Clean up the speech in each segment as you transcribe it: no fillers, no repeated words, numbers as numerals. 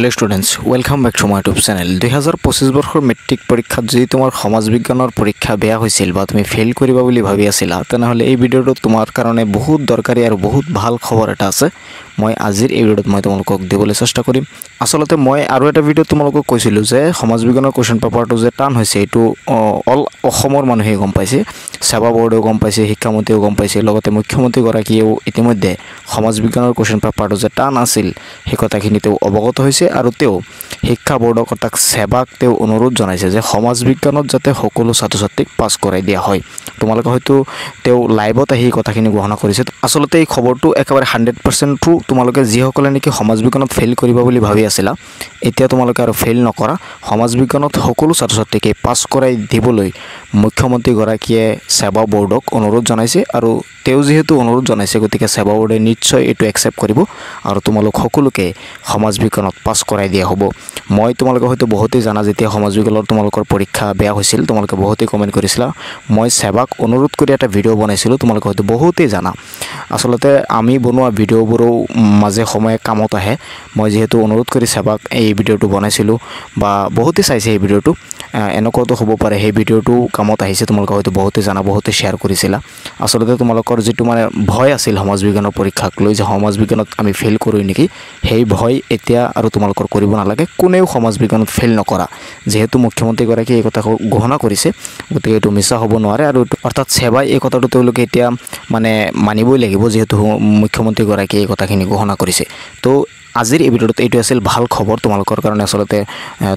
hello students welcome back to my YouTube channel 2025 बर्षर matric परीक्षा जी तुमार समाज विज्ञानर परीक्षा बेया होइसिल बा तुमी फेल करिबा बुली भाबि आছিলা तेनहले এই ভিডিওটো তোমার কারণে বহুত দরকারি আর বহুত ভাল খবর এটা আছে মই আজিৰ এই ভিডিওত মই তোমালোকক দিবলৈ চেষ্টা কৰিম আসলতে মই আৰু এটা ভিডিও তোমালোকক কৈছিলো যে সমাজ বিজ্ঞানৰ কোৱেশ্চন পেপাৰটো যে টান হৈছে এটো অল অসমৰ মানুহে গম পাইছে সেৱা বোৰ্ডেও গম পাইছে শিক্ষামন্ত্ৰীও গম পাইছে লগতে মুখ্যমন্ত্ৰী গৰাকীয়েও ইতিমধ্যে সমাজ বিজ্ঞানৰ কোৱেশ্চন পেপাৰটো যে টান আছিল সেই কথাখিনিতেও অৱগত হৈছে আৰু তেও শিক্ষা বোৰ্ডক তাক সেৱাক তেও অনুৰোধ জনাইছে যে সমাজ বিজ্ঞানত যাতে সকলো ছাত্ৰ ছাত্ৰীক পাছ কৰাই দিয়া হয় তোমালোকে হয়তো তেও লাইভত আহি কথাখিনি গ্ৰহণ কৰিছে আসলতে এই খবৰটো একেবাৰে 100% ট্ৰু তোমালোকে যি সকলে নেকি সমাজ বিজ্ঞানত ফেল কৰিবা বুলি ভাবি আছিলা এতিয়া তোমালোকে আৰু ফেল নকৰা সমাজ বিজ্ঞানত সকলো ছাত্ৰ ছাত্ৰীক পাছ কৰাই দিবলৈ মুখ্যমন্ত্ৰী গৰাকীয়ে সেৱা বোৰ্ডক অনুৰোধ জনাইছে আৰু তেও যেহেতু অনুৰোধ জনাইছে গতিকে সেৱা বোৰ্ডে নিশ্চয় এটো একসেপ্ট কৰিব আৰু তোমালোক সকলোকে সমাজ বিজ্ঞানত পাছ কৰাই দিয়া হ'ব মই তোমালোকে হয়তো বহুতেই জানা যেতিয়া সমাজ বিজ্ঞানৰ তোমালোকৰ পৰীক্ষা বেয়া হৈছিল তোমালোকে বহুতেই কমেন্ট কৰিছিলা মই সেৱাক অনুৰোধ কৰি এটা ভিডিও বনাইছিলো তোমালোকে হয়তো বহুতেই জানা আসলতে আমি বনোৱা ভিডিওবোৰো মাঝে সময়ে কামত আহে মই যেহেতু অনুৰোধ কৰি সেৱাক এই ভিডিওটো বনাইছিলো বা বহুতেই চাইছে এই ভিডিওটো এনেকোটো হ'ব পাৰে এই ভিডিওটো কামত আহিছে তোমালোকে হয়তো বহুতেই জানা বহুতেই শেয়াৰ কৰিছিলা আসলতে তোমালোকৰ যেটো মানে ভয় আছিল সমাজ বিজ্ঞানৰ পৰীক্ষাক লৈ যে সমাজ বিজ্ঞানত আমি ফেল কৰো নেকি সেই ভয় এতিয়া আৰু তোমালোকৰ কৰিব নালাগে কোনেও সমাজ বিজ্ঞানত ফেল নকৰা যেহেতু মুখ্যমন্ত্ৰী গৰাকী এই কথা ঘোষণা কৰিছে গতিকে এটো মিছা হ'ব নোৱাৰে আৰু অৰ্থাৎ সেৱাই এই কথাটো তেওঁলোকে এতিয়া মানে মানিবই লাগিব যেহেতু মুখ্যমন্ত্ৰী গৰাকী এই কথাখিনি ঘোষণা কৰিছে তো আজিৰ এই ভিডিওত এইটো আছিল ভাল খবৰ তোমালোকৰ কাৰণে আসলতে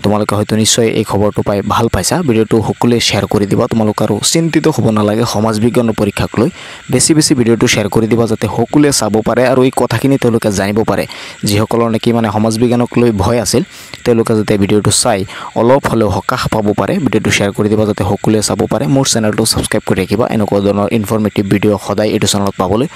তোমালোকে হয়তো নিশ্চয় এই খবৰটো পাই ভাল পাইছা ভিডিওটো সকলোৱে শেয়াৰ কৰি দিবা তোমালোক আৰু চিন্তিত হ'ব নালাগে সমাজ বিজ্ঞানৰ পৰীক্ষাক লৈ বেছি ভিডিওটো শেয়াৰ কৰি দিবা যাতে সকলোৱে চাব পাৰে আৰু এই কথাখিনি তেওঁলোকে জানিব পাৰে যিসকলৰ নেকি মানে সমাজ বিজ্ঞানক লৈ ভয় আছিল তেওঁলোকে যাতে ভিডিওটো চাই অলপ হলেও হকাহ পাব পাৰে ভিডিওটো শেয়াৰ কৰি দিবা যাতে সকলোৱে চাব পাৰে মোৰ চেনেলটো সাবস্ক্ৰাইব কৰি ৰাখিবা এনেকুৱা ধৰণৰ ইনফৰমেটিভ ভিডিও সদায় এইটো চেনেলত পাবলৈ